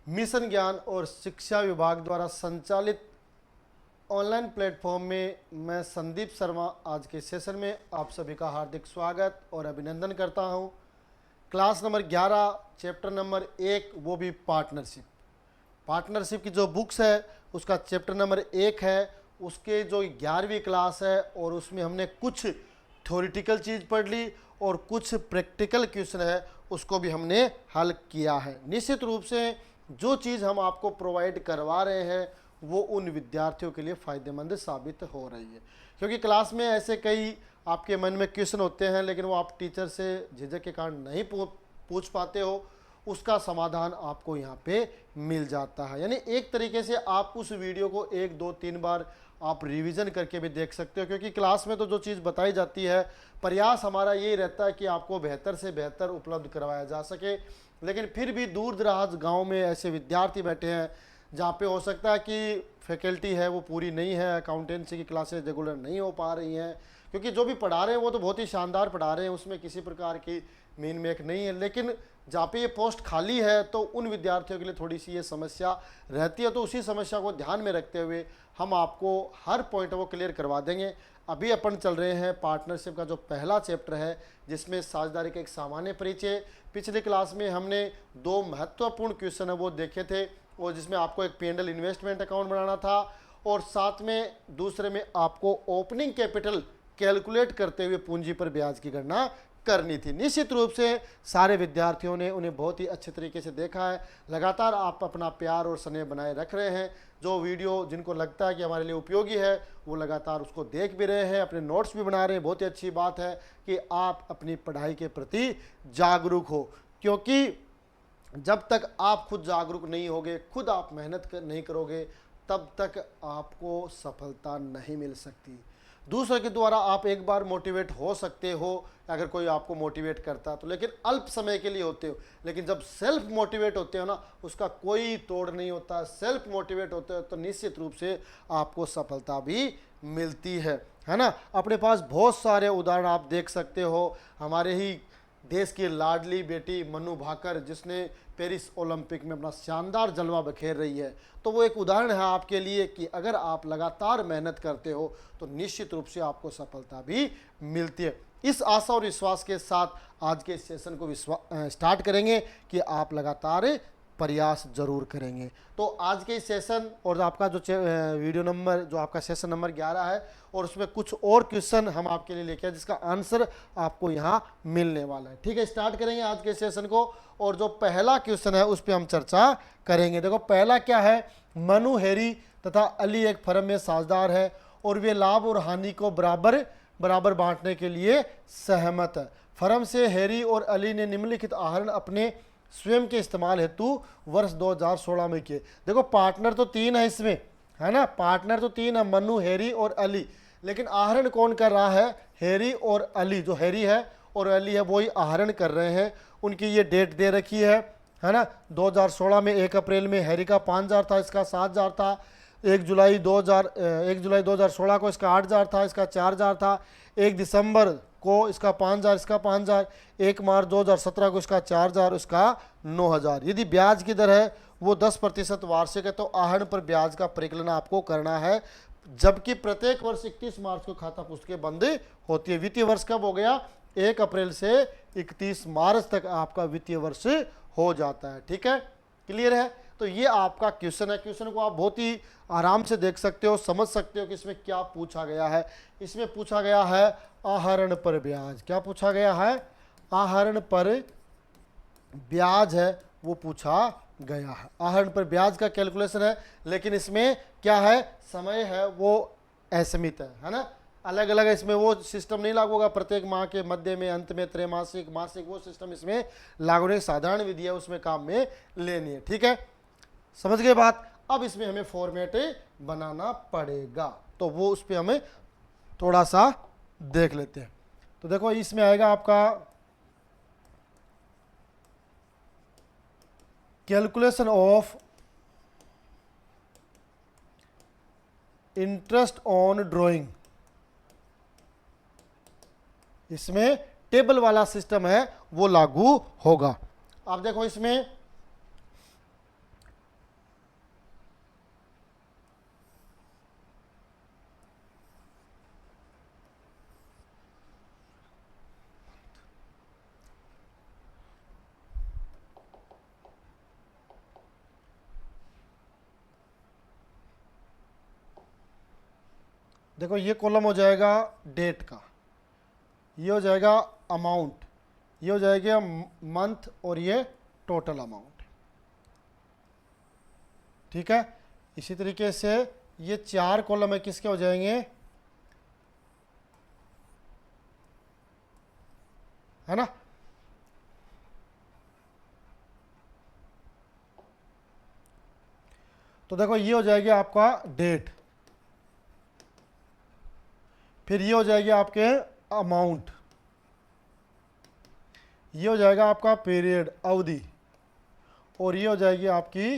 Mission ज्ञान और शिक्षा विभाग द्वारा संचालित ऑनलाइन प्लेटफॉर्म में मैं संदीप शर्मा आज के सेशन में आप सभी का हार्दिक स्वागत और अभिनंदन करता हूं। क्लास नंबर 11 चैप्टर नंबर 1 वो भी पार्टनरशिप की जो बुक्स है उसका चैप्टर नंबर 1 है। उसके जो 11वीं क्लास है और उसमें हमने कुछ थ्योरेटिकल चीज़ पढ़ ली और कुछ प्रैक्टिकल क्वेश्चन है उसको भी हमने हल किया है। निश्चित रूप से जो चीज़ हम आपको प्रोवाइड करवा रहे हैं वो उन विद्यार्थियों के लिए फ़ायदेमंद साबित हो रही है, क्योंकि क्लास में ऐसे कई आपके मन में क्वेश्चन होते हैं लेकिन वो आप टीचर से झिझक के कारण नहीं पूछ पाते हो, उसका समाधान आपको यहाँ पे मिल जाता है। यानी एक तरीके से आप उस वीडियो को 1 2 3 बार आप रिवीजन करके भी देख सकते हो, क्योंकि क्लास में तो जो चीज़ बताई जाती है प्रयास हमारा यही रहता है कि आपको बेहतर से बेहतर उपलब्ध करवाया जा सके। लेकिन फिर भी दूर दराज गाँव में ऐसे विद्यार्थी बैठे हैं जहाँ पे हो सकता है कि फैकल्टी है वो पूरी नहीं है, अकाउंटेंसी की क्लासेस रेगुलर नहीं हो पा रही हैं, क्योंकि जो भी पढ़ा रहे हैं वो तो बहुत ही शानदार पढ़ा रहे हैं, उसमें किसी प्रकार की मीन मेक नहीं है। लेकिन जहाँ पे ये पोस्ट खाली है तो उन विद्यार्थियों के लिए थोड़ी सी ये समस्या रहती है, तो उसी समस्या को ध्यान में रखते हुए हम आपको हर पॉइंट वो क्लियर करवा देंगे। अभी अपन चल रहे हैं पार्टनरशिप का जो पहला चैप्टर है जिसमें साझेदारी का एक सामान्य परिचय। पिछली क्लास में हमने 2 महत्वपूर्ण क्वेश्चन है वो देखे थे और जिसमें आपको एक P&L इन्वेस्टमेंट अकाउंट बनाना था और साथ में दूसरे में आपको ओपनिंग कैपिटल कैलकुलेट करते हुए पूंजी पर ब्याज की गणना करनी थी। निश्चित रूप से सारे विद्यार्थियों ने उन्हें बहुत ही अच्छे तरीके से देखा है। लगातार आप अपना प्यार और स्नेह बनाए रख रहे हैं। जो वीडियो जिनको लगता है कि हमारे लिए उपयोगी है वो लगातार उसको देख भी रहे हैं, अपने नोट्स भी बना रहे हैं। बहुत ही अच्छी बात है कि आप अपनी पढ़ाई के प्रति जागरूक हो, क्योंकि जब तक आप खुद जागरूक नहीं होगे, खुद आप मेहनत नहीं करोगे, तब तक आपको सफलता नहीं मिल सकती। दूसरे के द्वारा आप एक बार मोटिवेट हो सकते हो अगर कोई आपको मोटिवेट करता है तो, लेकिन अल्प समय के लिए होते हो। लेकिन जब सेल्फ मोटिवेट होते हो ना उसका कोई तोड़ नहीं होता। सेल्फ मोटिवेट होते हो तो निश्चित रूप से आपको सफलता भी मिलती है ना। अपने पास बहुत सारे उदाहरण आप देख सकते हो। हमारे ही देश की लाडली बेटी मनु भाकर जिसने पेरिस ओलंपिक में अपना शानदार जलवा बखेर रही है, तो वो एक उदाहरण है आपके लिए कि अगर आप लगातार मेहनत करते हो तो निश्चित रूप से आपको सफलता भी मिलती है। इस आशा और विश्वास के साथ आज के सेशन को स्टार्ट करेंगे कि आप लगातार प्रयास जरूर करेंगे। तो आज के सेशन और आपका जो वीडियो नंबर जो आपका सेशन नंबर 11 है और उसमें कुछ और क्वेश्चन हम आपके लिए लेके आए जिसका आंसर आपको यहाँ मिलने वाला है। ठीक है, स्टार्ट करेंगे आज के सेशन को और जो पहला क्वेश्चन है उस पर हम चर्चा करेंगे। देखो पहला क्या है, मनु, हैरी तथा अली एक फर्म में साझेदार है और वे लाभ और हानि को बराबर बराबर बांटने के लिए सहमत है। फर्म से हैरी और अली ने निम्नलिखित आहरण अपने स्वयं के इस्तेमाल हेतु वर्ष 2016 में किए। देखो पार्टनर तो 3 है इसमें, है ना, पार्टनर तो 3 है, मनु, हैरी और अली, लेकिन आहरण कौन कर रहा है, हैरी और अली। जो हैरी है और अली है वही आहरण कर रहे हैं। उनकी ये डेट दे रखी है ना। 2016 में 1 अप्रैल में हैरी का 5000 था, इसका 7000 था। 1 जुलाई 2016 को इसका 8000 था, इसका 4000 था। 1 दिसंबर को इसका 5000, इसका 5000। 1 मार्च 2017 को इसका 4000, इसका 9000। यदि ब्याज की दर है वो 10% वार्षिक है तो आहरण पर ब्याज का परिकलन आपको करना है, जबकि प्रत्येक वर्ष 31 मार्च को खाता पुस्तकें बंद होती है। वित्तीय वर्ष कब हो गया, 1 अप्रैल से 31 मार्च तक आपका वित्तीय वर्ष हो जाता है। ठीक है, क्लियर है। तो ये आपका क्वेश्चन है। क्वेश्चन को आप बहुत ही आराम से देख सकते हो, समझ सकते हो कि इसमें क्या पूछा गया है। इसमें पूछा गया है आहरण पर ब्याज। क्या पूछा गया है, आहरण पर ब्याज है वो पूछा गया है। आहरण पर ब्याज का कैलकुलेशन है, लेकिन इसमें क्या है, समय है वो असीमित है ना। अलग अलग इसमें वो सिस्टम नहीं लागू होगा, प्रत्येक माह के मध्य में, अंत में, त्रैमासिक, मासिक, वो सिस्टम इसमें लागू होने की साधारण विधि है, उसमें काम में लेनी है। ठीक है, समझ गए बात। अब इसमें हमें फॉर्मेट बनाना पड़ेगा, तो वो उस पर हमें थोड़ा सा देख लेते हैं। तो देखो इसमें आएगा आपका calculation of interest on drawing. इसमें टेबल वाला सिस्टम है वो लागू होगा। आप देखो इसमें देखो ये कॉलम हो जाएगा डेट का, ये हो जाएगा अमाउंट, ये हो जाएगा मंथ, और ये टोटल अमाउंट। ठीक है, इसी तरीके से ये 4 कॉलम है किसके हो जाएंगे, है ना। तो देखो ये हो जाएगी आपका डेट, फिर ये हो जाएगी आपके अमाउंट, ये हो जाएगा आपका पीरियड अवधि, और ये हो जाएगी आपकी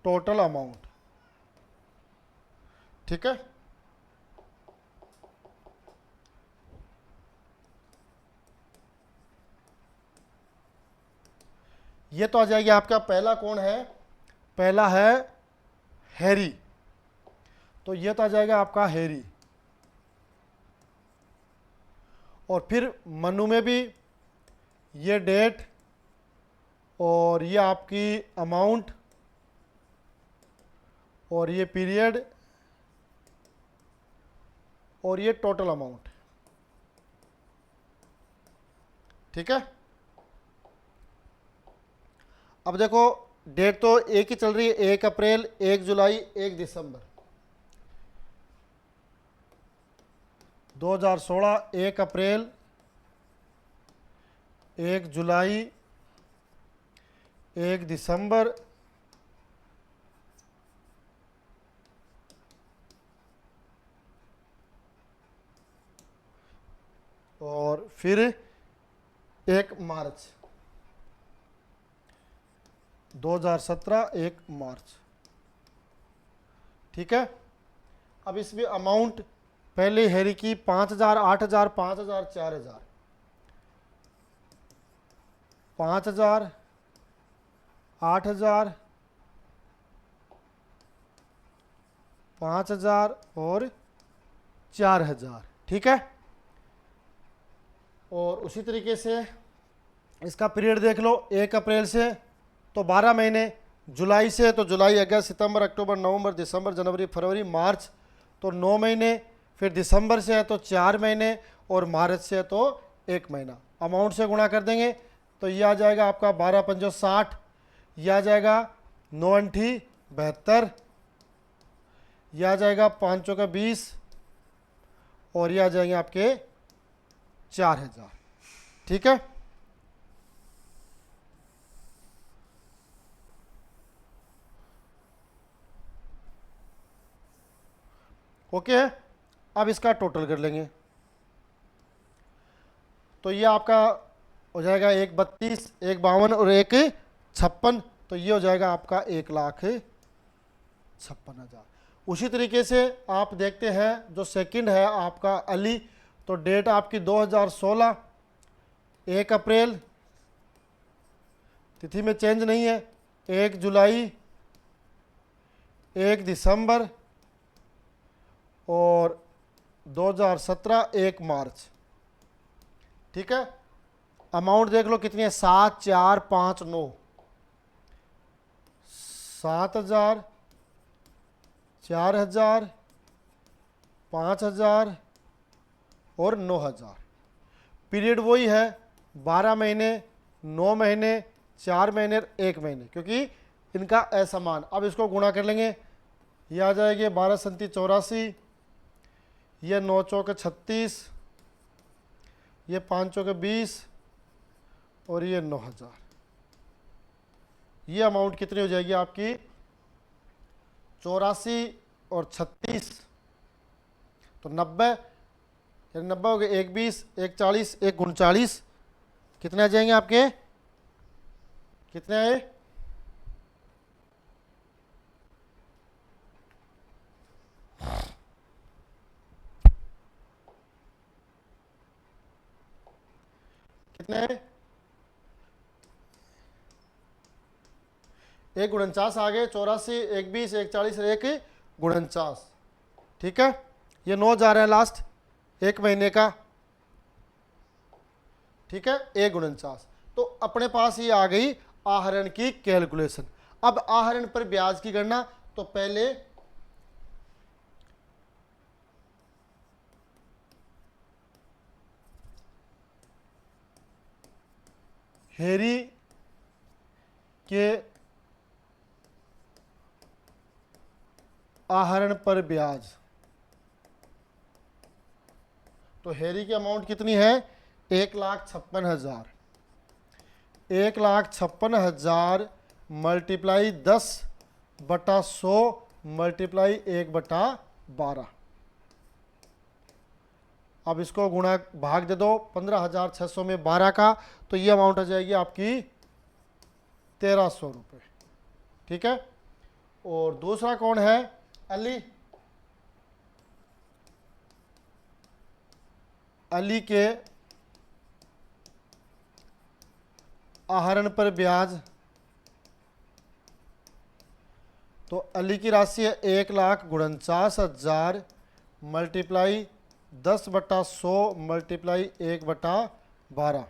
टोटल अमाउंट। ठीक है, ये तो आ जाएगी आपका पहला कौन है, पहला है हैरी, तो ये तो आ जाएगा आपका हैरी। और फिर मनु में भी ये डेट, और ये आपकी अमाउंट, और ये पीरियड, और ये टोटल अमाउंट। ठीक है, अब देखो डेट तो एक ही चल रही है, 1 अप्रैल, 1 जुलाई, 1 दिसंबर 2016, 1 अप्रैल, 1 जुलाई, 1 दिसंबर, और फिर 1 मार्च 2017, 1 मार्च। ठीक है, अब इसमें अमाउंट पहले हैरी की 5000, 8000, 5000, 4000, 5000, 8000, 5000 और 4000। ठीक है, और उसी तरीके से इसका पीरियड देख लो, 1 अप्रैल से तो 12 महीने, जुलाई से तो जुलाई, अगस्त, सितंबर, अक्टूबर, नवंबर, दिसंबर, जनवरी, फरवरी, मार्च तो 9 महीने, फिर दिसंबर से है तो 4 महीने, और मार्च से है तो 1 महीना। अमाउंट से गुणा कर देंगे तो ये आ जाएगा आपका 12 पंजो 60, यह आ जाएगा 9 अंठी 72, यह आ जाएगा 5 चौका 20, और ये आ जाएंगे आपके 4000। ठीक है, ओके। अब इसका टोटल कर लेंगे, तो ये आपका हो जाएगा 1 32, 1 52 और 1 56, तो ये हो जाएगा आपका 1,56,000। उसी तरीके से आप देखते हैं जो सेकंड है आपका अली, तो डेट आपकी 2016, 1 अप्रैल, तिथि में चेंज नहीं है, 1 जुलाई, 1 दिसंबर, और 2017, 1 मार्च। ठीक है, अमाउंट देख लो कितनी है, 7, 4, 5, 9, 7000, 4000, 5000 और 9000। पीरियड वही है, 12 महीने, 9 महीने, 4 महीने, 1 महीने, क्योंकि इनका असमान। अब इसको गुणा कर लेंगे, ये आ जाएगी 12 संती 84, ये 9 चौके 36, ये 5 चौके 20, और ये 9000। ये अमाउंट कितनी हो जाएगी आपकी, 84 और 36 तो 90, 90 हो गए, 1 20, 1 40, 1 39, कितने आ जाएंगे आपके, कितने आए, कितने आए, 1 49 आ गए, 84, 1 20, 1 40 और 1 49। ठीक है, ये 9 जा रहे हैं लास्ट, 1 महीने का। ठीक है, 1 49। तो अपने पास ये आ गई आहरण की कैलकुलेशन। अब आहरण पर ब्याज की गणना, तो पहले हैरी के आहरण पर ब्याज। तो हैरी की अमाउंट कितनी है? 1,56,000। 1,56,000 मल्टीप्लाई 10/100 मल्टीप्लाई 1/12। अब इसको गुणा भाग दे दो 15,600 में 12 का, तो ये अमाउंट आ जाएगी आपकी 1,300 रुपये। ठीक है। और दूसरा कौन है? अली। अली के आहरण पर ब्याज। तो अली की राशि है 1,49,000 मल्टीप्लाई 10/100 मल्टीप्लाई 1/12।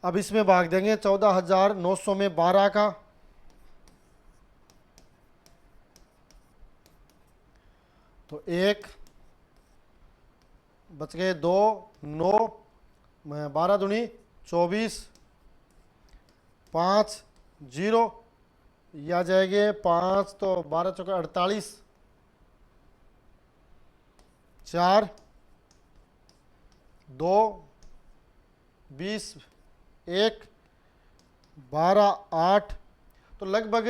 अब इसमें भाग देंगे 14,900 में 12 का, तो 1 बच गए 2, 9 12 दूनी 24, 5 0, ये आ जाएंगे 5 तो 12 चौका 48, 4 2 20 1 12 8, तो लगभग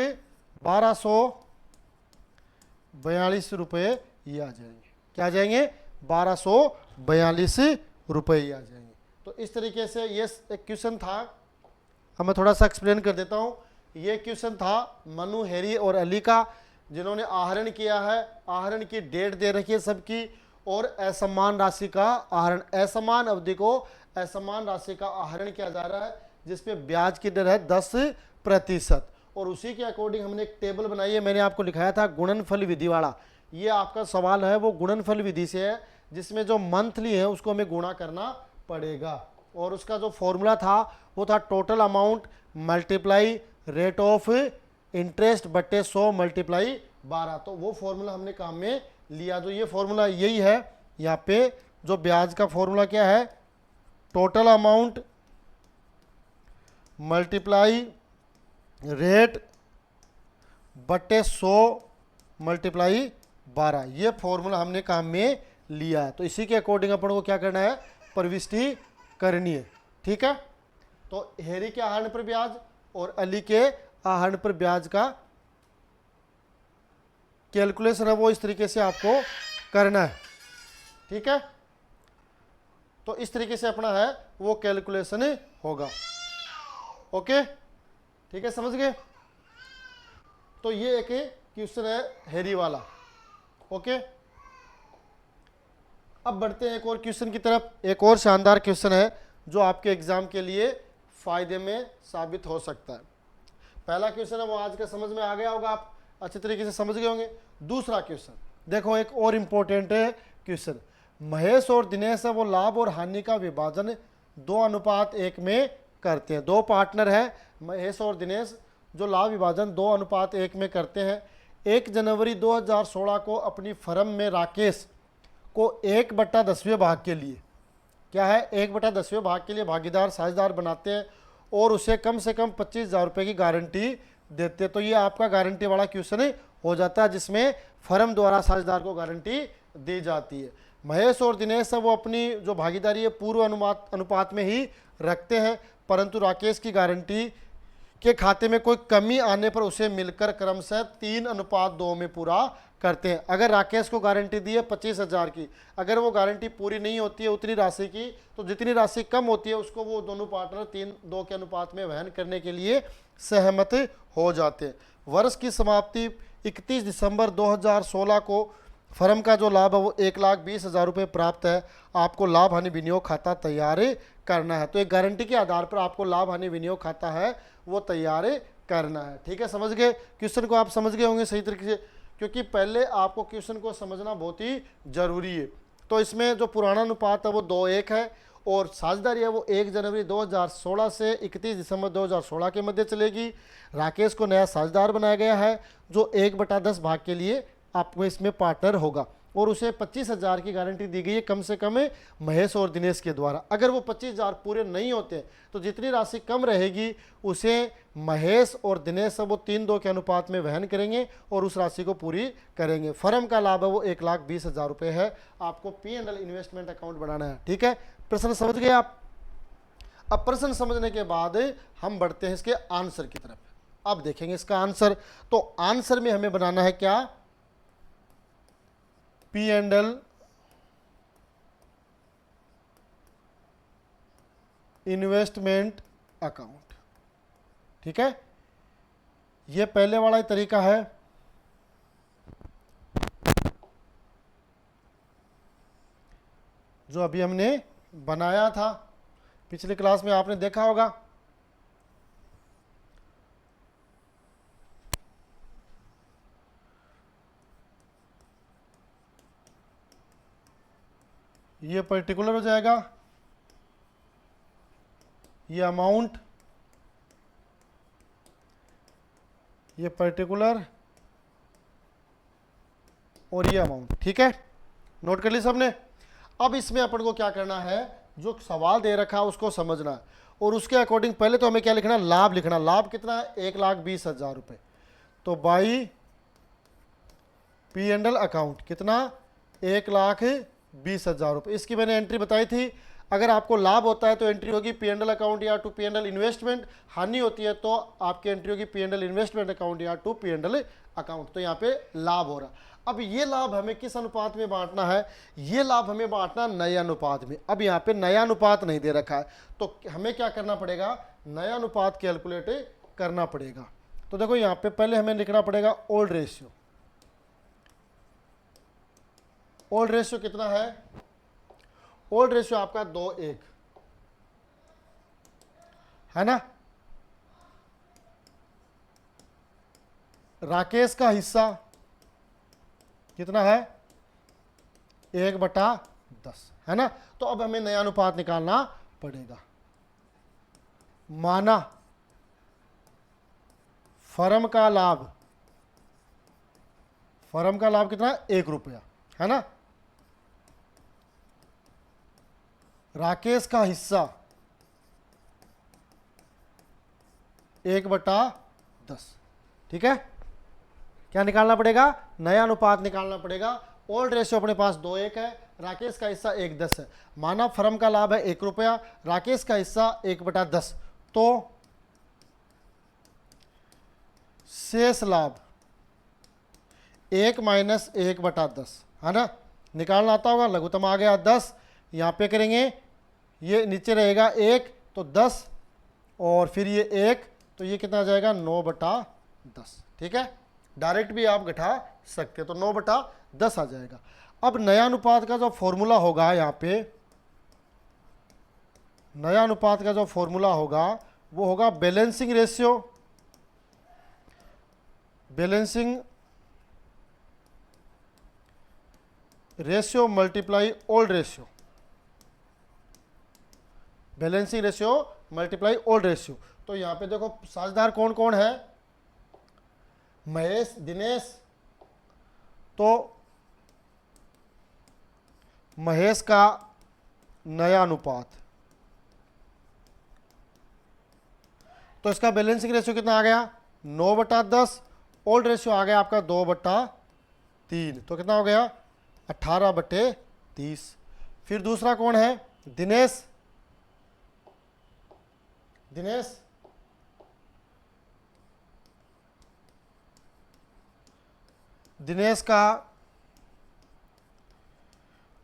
1242 रुपये ये आ जाएंगे। क्या आ जाएंगे? 1242 रुपये ये आ जाएंगे। तो इस तरीके से ये एक क्वेश्चन था। अब मैं थोड़ा सा एक्सप्लेन कर देता हूँ। ये क्वेश्चन था मनु, हैरी और अली का, जिन्होंने आहरण किया है। आहरण की डेट दे रखी है सबकी, और असमान राशि का आहरण, असमान अवधि को असमान राशि का आहरण किया जा रहा है, जिसपे ब्याज की दर है 10%। और उसी के अकॉर्डिंग हमने एक टेबल बनाई है, मैंने आपको दिखाया था गुणनफल विधि वाला। ये आपका सवाल है वो गुणनफल विधि से है, जिसमें जो मंथली है उसको हमें गुणा करना पड़ेगा। और उसका जो फॉर्मूला था वो था total amount multiply rate of interest बट्टे 100 मल्टीप्लाई 12। तो वो फॉर्मूला हमने काम में लिया। जो ये फॉर्मूला यही है, यहाँ पे जो ब्याज का फॉर्मूला क्या है? टोटल अमाउंट मल्टीप्लाई रेट बट्टे 100 मल्टीप्लाई 12। ये फॉर्मूला हमने काम में लिया है। तो इसी के अकॉर्डिंग अपन को क्या करना है? प्रविष्टि करनी है। ठीक है। तो हैरी के आहरण पर ब्याज और अली के आहरण पर ब्याज का कैलकुलेशन है वो इस तरीके से आपको करना है। ठीक है। तो इस तरीके से अपना है वो कैलकुलेशन होगा। ओके, ठीक है, समझ गए? तो ये एक क्वेश्चन है हैरी वाला। ओके, अब बढ़ते हैं एक और क्वेश्चन की तरफ। एक और शानदार क्वेश्चन है जो आपके एग्जाम के लिए फायदे में साबित हो सकता है। पहला क्वेश्चन है वो आज का समझ में आ गया होगा, आप अच्छे तरीके से समझ गए होंगे। दूसरा क्वेश्चन देखो, एक और इम्पोर्टेंट क्वेश्चन। महेश और दिनेश है वो लाभ और हानि का विभाजन 2:1 में करते हैं। दो पार्टनर है महेश और दिनेश, जो लाभ विभाजन 2:1 में करते हैं। 1 जनवरी 2016 को अपनी फर्म में राकेश को 1/10वें भाग के लिए, क्या है, 1/10वें भाग के लिए भागीदार साझेदार बनाते हैं और उसे कम से कम 25,000 रुपये की गारंटी देते हैं। तो ये आपका गारंटी वाला क्वेश्चन हो जाता है, जिसमें फर्म द्वारा साझेदार को गारंटी दी जाती है। महेश और दिनेश है वो अपनी जो भागीदारी है पूर्व अनुपात में ही रखते हैं, परंतु राकेश की गारंटी के खाते में कोई कमी आने पर उसे मिलकर क्रमशः 3:2 में पूरा करते हैं। अगर राकेश को गारंटी दी है 25,000 की, अगर वो गारंटी पूरी नहीं होती है उतनी राशि की, तो जितनी राशि कम होती है उसको वो दोनों पार्टनर 3:2 के अनुपात में वहन करने के लिए सहमत हो जाते हैं। वर्ष की समाप्ति 31 दिसंबर 2016 को फर्म का जो लाभ है वो 1,20,000 रुपये प्राप्त है। आपको लाभ हानि विनियोग खाता तैयार करना है। तो एक गारंटी के आधार पर आपको लाभ हानि विनियोग खाता है वो तैयार करना है। ठीक है, समझ गए? क्वेश्चन को आप समझ गए होंगे सही तरीके से, क्योंकि पहले आपको क्वेश्चन को समझना बहुत ही जरूरी है। तो इसमें जो पुराना अनुपात है वो 2:1 है और साझेदारी है वो 1 जनवरी 2016 से 31 दिसंबर 2016 के मध्य चलेगी। राकेश को नया साझेदार बनाया गया है जो 1/10 भाग के लिए आपको इसमें पार्टनर होगा। और उसे 25,000 की गारंटी दी गई है कम से कम महेश और दिनेश के द्वारा। अगर वो 25,000 पूरे नहीं होते तो जितनी राशि कम रहेगी उसे महेश और दिनेश सब वो 3-2 के अनुपात में वहन करेंगे और उस राशि को पूरी करेंगे। फर्म का लाभ है वो 1,20,000 रुपये है। आपको P&L इन्वेस्टमेंट अकाउंट बनाना है, ठीक है। प्रश्न समझ गए आप? अब प्रश्न समझने के बाद हम बढ़ते हैं इसके आंसर की तरफ। अब देखेंगे इसका आंसर। तो आंसर में हमें बनाना है क्या? P&L इन्वेस्टमेंट अकाउंट, ठीक है। ये पहले वाला ही तरीका है। जो अभी हमने बनाया था, पिछले क्लास में आपने देखा होगा। ये पर्टिकुलर हो जाएगा, ये अमाउंट, ये पर्टिकुलर और ये अमाउंट, ठीक है। नोट कर ली सबने? अब इसमें अपन को क्या करना है, जो सवाल दे रखा है उसको समझना है और उसके अकॉर्डिंग पहले तो हमें क्या लिखना, लाभ लिखना। लाभ कितना है? 1,20,000 रुपये। तो बाई P&L अकाउंट कितना? 1,20,000 रुपये। इसकी मैंने एंट्री बताई थी। अगर आपको लाभ होता है तो एंट्री होगी P&L अकाउंट या टू P&L इन्वेस्टमेंट, हानि होती है तो आपकी एंट्री होगी P&L इन्वेस्टमेंट अकाउंट या टू P&L अकाउंट। तो यहाँ पे लाभ हो रहा। अब ये लाभ हमें किस अनुपात में बांटना है? ये लाभ हमें बांटना नए अनुपात में। अब यहाँ पे नया अनुपात नहीं दे रखा है तो हमें क्या करना पड़ेगा? नया अनुपात कैलकुलेट करना पड़ेगा। तो देखो यहाँ पे पहले हमें लिखना पड़ेगा ओल्ड रेशियो। ओल्ड रेशियो कितना है? ओल्ड रेशियो आपका 2:1 है ना। राकेश का हिस्सा कितना है? 1/10 है ना। तो अब हमें नया अनुपात निकालना पड़ेगा। माना फर्म का लाभ, फर्म का लाभ कितना? 1 रुपया है ना। राकेश का हिस्सा 1/10, ठीक है। क्या निकालना पड़ेगा? नया अनुपात निकालना पड़ेगा। ओल्ड रेशियो अपने पास 2:1 है, राकेश का हिस्सा 1/10 है। माना फर्म का लाभ है 1 रुपया, राकेश का हिस्सा 1/10, तो शेष लाभ 1 माइनस 1/10 है ना। निकालना आता होगा। लघुत्तम आ गया 10, यहाँ पे करेंगे, ये नीचे रहेगा 1 तो 10 और फिर ये 1 तो ये कितना आ जाएगा? 9/10, ठीक है। डायरेक्ट भी आप घटा सकते हो तो 9/10 आ जाएगा। अब नया अनुपात का जो फॉर्मूला होगा, यहाँ पे नया अनुपात का जो फॉर्मूला होगा वो होगा balancing ratio, balancing ratio multiply old ratio, balancing ratio multiply old ratio. तो यहाँ पे देखो साझेदार कौन कौन है? महेश, दिनेश। तो महेश का नया अनुपात, तो इसका बैलेंसिंग रेशियो कितना आ गया? 9/10। ओल्ड रेशियो आ गया आपका 2/3, तो कितना हो गया? 18/30। फिर दूसरा कौन है? दिनेश। दिनेश दिनेश का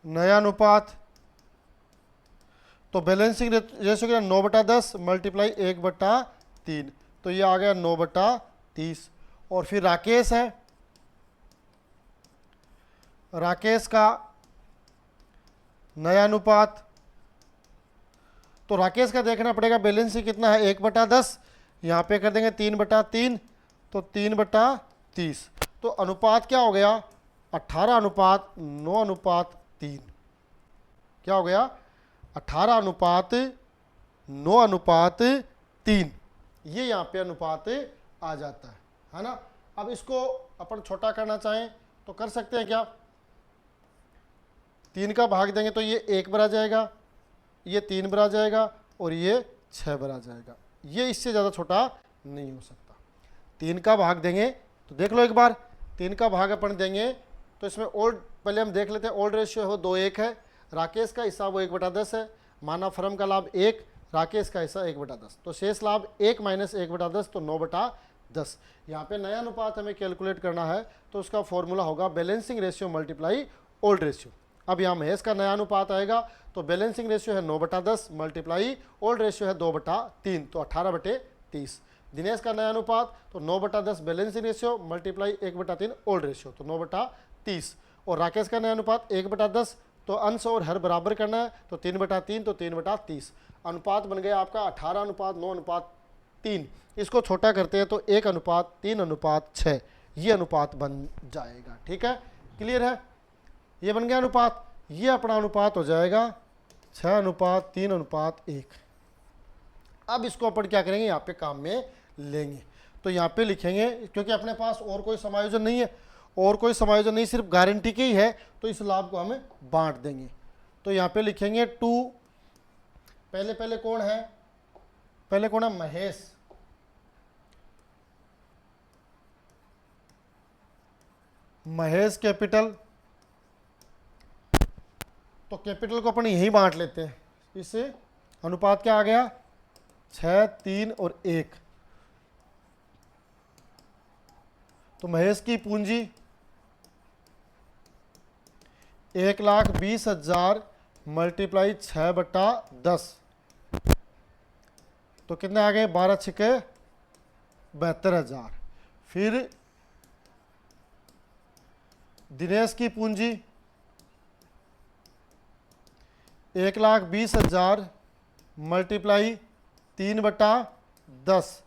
नया अनुपात, तो बैलेंसिंग रेशियो क्या? 9/10 मल्टीप्लाई 1/3, तो ये आ गया 9/30। और फिर राकेश है, राकेश का नया अनुपात, तो राकेश का देखना पड़ेगा बैलेंसिंग कितना है? 1/10, यहाँ पे कर देंगे 3/3, तो 3/30। तो अनुपात क्या हो गया? 18:9:3। क्या हो गया? 18:9:3। ये यहाँ पे अनुपात आ जाता है ना। अब इसको अपन छोटा करना चाहें तो कर सकते हैं क्या? 3 का भाग देंगे तो ये 1 पर आ जाएगा, ये 3 पर आ जाएगा और ये 6 पर आ जाएगा। ये इससे ज़्यादा छोटा नहीं हो सकता। 3 का भाग देंगे तो देख लो एक बार, 3 का भाग अपन देंगे तो इसमें ओल्ड, पहले हम देख लेते हैं, ओल्ड रेशियो हो 2:1 है, राकेश का हिस्सा वो 1/10 है, माना फर्म का लाभ 1, राकेश का हिस्सा 1/10, तो शेष लाभ 1 माइनस 1/10 तो 9/10। यहाँ पे नया अनुपात हमें कैलकुलेट करना है तो उसका फॉर्मूला होगा balancing ratio multiply old ratio. अब यहाँ महेश का नया अनुपात आएगा तो बैलेंसिंग रेशियो है 9/10 मल्टीप्लाई ओल्ड रेशियो है 2/3 तो 18/30। दिनेश का नया अनुपात तो 9/10 balancing ratio multiply 1/3 old ratio तो 9/30। और राकेश का नया अनुपात 1/10, तो अंश और हर बराबर करना है तो 3/3 तो 3/30। अनुपात बन गया आपका 18:9:3। इसको छोटा करते हैं तो 1:3:6 ये अनुपात बन जाएगा। ठीक है, क्लियर है, ये बन गया अनुपात। ये अपना अनुपात हो जाएगा 6:3:1। अब इसको अपन क्या करेंगे, यहाँ पे काम में लेंगे। तो यहाँ पे लिखेंगे, क्योंकि अपने पास और कोई समायोजन नहीं है, और कोई समायोजन नहीं, सिर्फ गारंटी के ही है, तो इस लाभ को हमें बांट देंगे। तो यहाँ पे लिखेंगे 2, पहले कौन है, पहले कौन है, महेश। महेश कैपिटल, तो कैपिटल को अपन यही बांट लेते हैं। इससे अनुपात क्या आ गया, 6, 3 और 1। तो महेश की पूंजी 1,20,000 मल्टीप्लाई 6/10 तो कितने आ गए, 12 छिके 72,000। फिर दिनेश की पूंजी 1,20,000 मल्टीप्लाई 3/10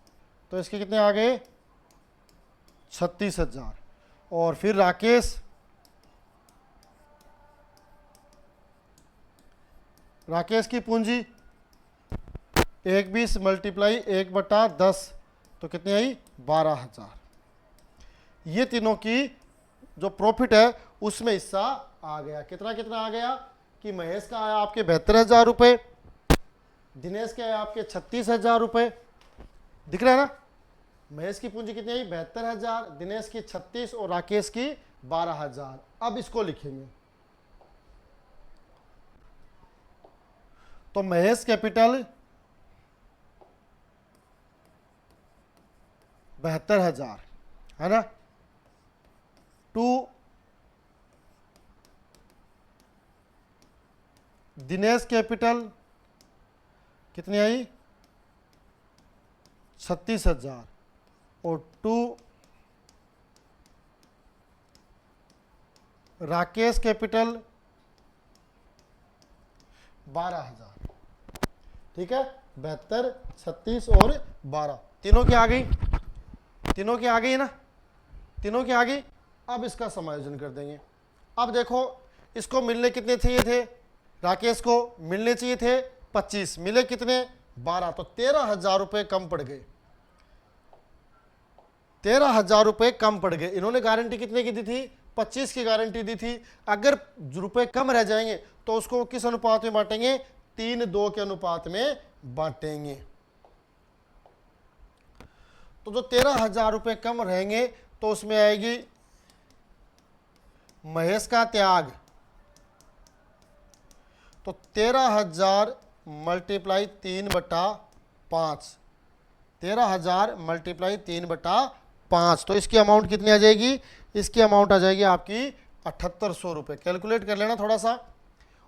तो इसके कितने आ गए, 36,000। और फिर राकेश की पूंजी 1,20 मल्टीप्लाई 1/10 तो कितनी आई, 12,000। ये तीनों की जो प्रॉफिट है उसमें हिस्सा आ गया। कितना कितना आ गया कि महेश का आया आपके 72,000 रुपये, दिनेश के आया आपके 36,000 रुपये। दिख रहा है ना, महेश की पूंजी कितनी आई, 72,000, दिनेश की 36 और राकेश की 12,000। अब इसको लिखेंगे तो महेश कैपिटल 72,000 है ना, 2 दिनेश कैपिटल कितनी आई, 36,000 और 2 राकेश कैपिटल 12,000। ठीक है, 72, 36 और 12 तीनों की आ गई, तीनों की आ गई ना, तीनों की आ गई। अब इसका समायोजन कर देंगे। अब देखो इसको मिलने कितने चाहिए थे, राकेश को मिलने चाहिए थे 25, मिले कितने, 12, तो 13,000 रुपये कम पड़ गए, 13,000 रुपये कम पड़ गए। इन्होंने गारंटी कितने की दी थी, 25 की गारंटी दी थी। अगर रुपए कम रह जाएंगे तो उसको किस अनुपात में बांटेंगे, 3:2 के अनुपात में बांटेंगे। तो जो 13,000 रुपये कम रहेंगे तो उसमें आएगी महेश का त्याग, तो 13,000 मल्टीप्लाई 3/5, 13,000 मल्टीप्लाई 3/5 तो इसकी अमाउंट कितनी आ जाएगी, इसकी अमाउंट आ जाएगी आपकी 7,800 रुपये। कैलकुलेट कर लेना थोड़ा सा।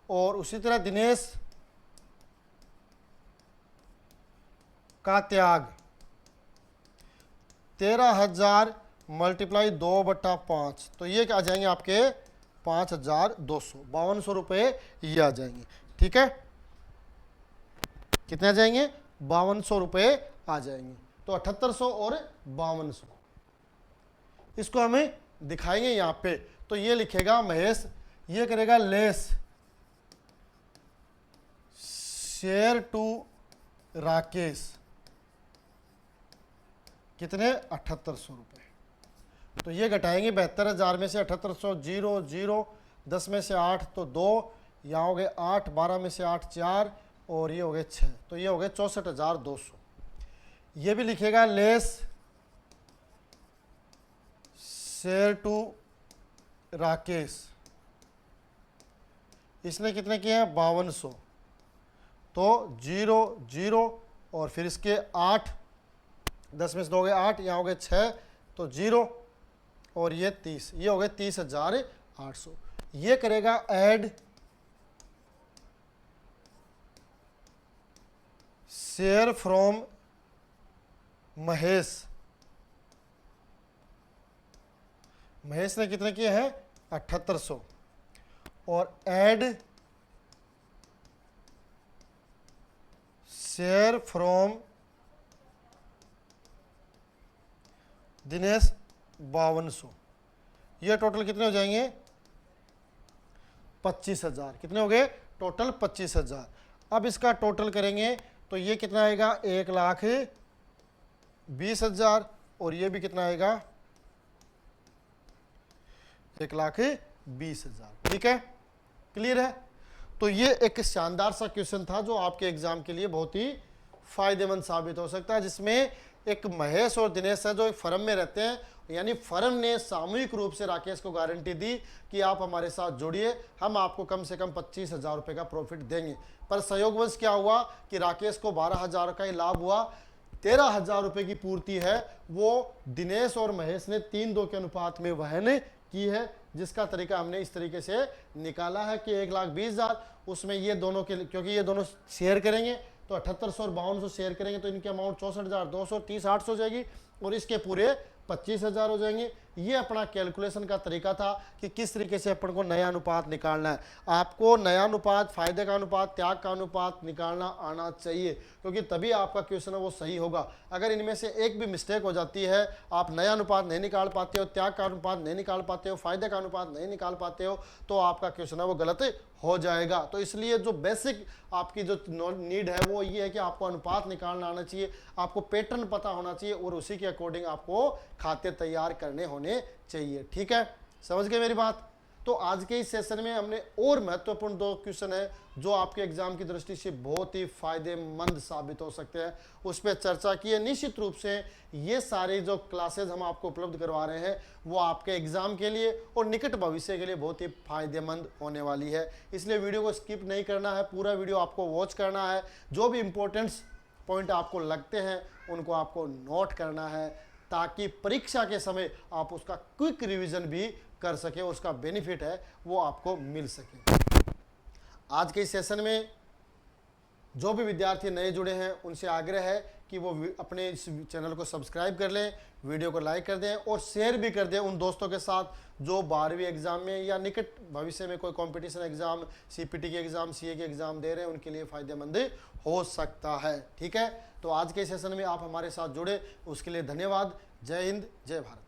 और उसी तरह दिनेश का त्याग 13,000 मल्टीप्लाई 2/5 तो ये आ जाएंगे आपके 5,200, 5,200 रुपये ये आ जाएंगे। ठीक है, कितने आ जाएंगे, 5,200 रुपये आ जाएंगे। तो 7,800 और 5,200 इसको हमें दिखाएंगे यहाँ पे। तो ये लिखेगा महेश, ये करेगा लेस शेयर टू राकेश कितने, 7,800 रुपये। तो ये घटाएंगे 72,000 में से 7,800, 0 0 10 में से 8 तो 2, यहाँ हो गए 8, 12 में से 8 4, और ये हो गए 6, तो ये हो गए 64,200। ये भी लिखेगा लेस शेयर टू राकेश, इसने कितने किए हैं 5200, तो 0 0, और फिर इसके 8, 10 में से 2 हो गए 8, यहाँ हो गए 6, तो 0, और ये 30, ये हो गए 30,800। ये करेगा add share from Mahesh, Mahesh ने कितने किए हैं 7800, और ऐड शेयर फ्रॉम दिनेश 5200। ये टोटल कितने हो जाएंगे 25,000। कितने हो गए टोटल 25,000। अब इसका टोटल करेंगे तो ये कितना आएगा 1,20,000, और ये भी कितना आएगा 1,20,000। ठीक है, क्लियर है। तो ये एक शानदार सा क्वेश्चन था जो आपके एग्जाम के लिए बहुत ही फायदेमंद साबित हो सकता है, जिसमें एक महेश और दिनेश है जो एक फर्म में रहते हैं, यानी फर्म ने सामूहिक रूप से राकेश को गारंटी दी कि आप हमारे साथ जुड़िए, हम आपको कम से कम 25,000 रुपये का प्रॉफिट देंगे। पर संयोगवश क्या हुआ कि राकेश को 12,000 का ही लाभ हुआ, 13,000 रुपये की पूर्ति है वो दिनेश और महेश ने 3-2 के अनुपात में वहन की है, जिसका तरीका हमने इस तरीके से निकाला है कि 1,20,000, उसमें ये दोनों के, क्योंकि ये दोनों शेयर करेंगे तो 7800 और 5200 शेयर करेंगे तो इनकी अमाउंट 64,200, 30,800 हो जाएगी, और इसके पूरे 25,000 हो जाएंगे। ये अपना कैलकुलेशन का तरीका था कि किस तरीके से अपन को नया अनुपात निकालना है। आपको नया अनुपात, फायदे का अनुपात, त्याग का अनुपात निकालना आना चाहिए, क्योंकि तभी आपका क्वेश्चन है वो सही होगा। अगर इनमें से एक भी मिस्टेक हो जाती है, आप नया अनुपात नहीं निकाल पाते हो, त्याग का अनुपात नहीं निकाल पाते हो, फायदे का अनुपात नहीं निकाल पाते हो, तो आपका क्वेश्चन है वो गलत हो जाएगा। तो इसलिए जो बेसिक आपकी जो नीड है वो ये है कि आपको अनुपात निकालना आना चाहिए, आपको पैटर्न पता होना चाहिए, और उसी के अकॉर्डिंग आपको खाते तैयार करने होने चाहिए। ठीक है, समझ गए मेरी बात। तो आज के इस सेशन में हमने और महत्वपूर्ण 2 क्वेश्चन है जो आपके एग्जाम की दृष्टि से बहुत ही फायदेमंद साबित हो सकते हैं, उस पर चर्चा की है। निश्चित रूप से ये सारे जो क्लासेस हम आपको उपलब्ध करवा रहे हैं वो आपके एग्जाम के लिए और निकट भविष्य के लिए बहुत ही फायदेमंद होने वाली है, इसलिए वीडियो को स्किप नहीं करना है, पूरा वीडियो आपको वॉच करना है। जो भी इंपॉर्टेंट्स पॉइंट आपको लगते हैं उनको आपको नोट करना है, ताकि परीक्षा के समय आप उसका क्विक रिवीजन भी कर सके, उसका बेनिफिट है वो आपको मिल सके। आज के इस सेशन में जो भी विद्यार्थी नए जुड़े हैं उनसे आग्रह है कि वो अपने इस चैनल को सब्सक्राइब कर लें, वीडियो को लाइक कर दें और शेयर भी कर दें उन दोस्तों के साथ जो 12वीं एग्जाम में या निकट भविष्य में कोई कंपटीशन एग्जाम, सीपीटी के एग्जाम, सीए के एग्जाम दे रहे हैं, उनके लिए फ़ायदेमंद हो सकता है। ठीक है, तो आज के सेशन में आप हमारे साथ जुड़े उसके लिए धन्यवाद। जय हिंद, जय भारत।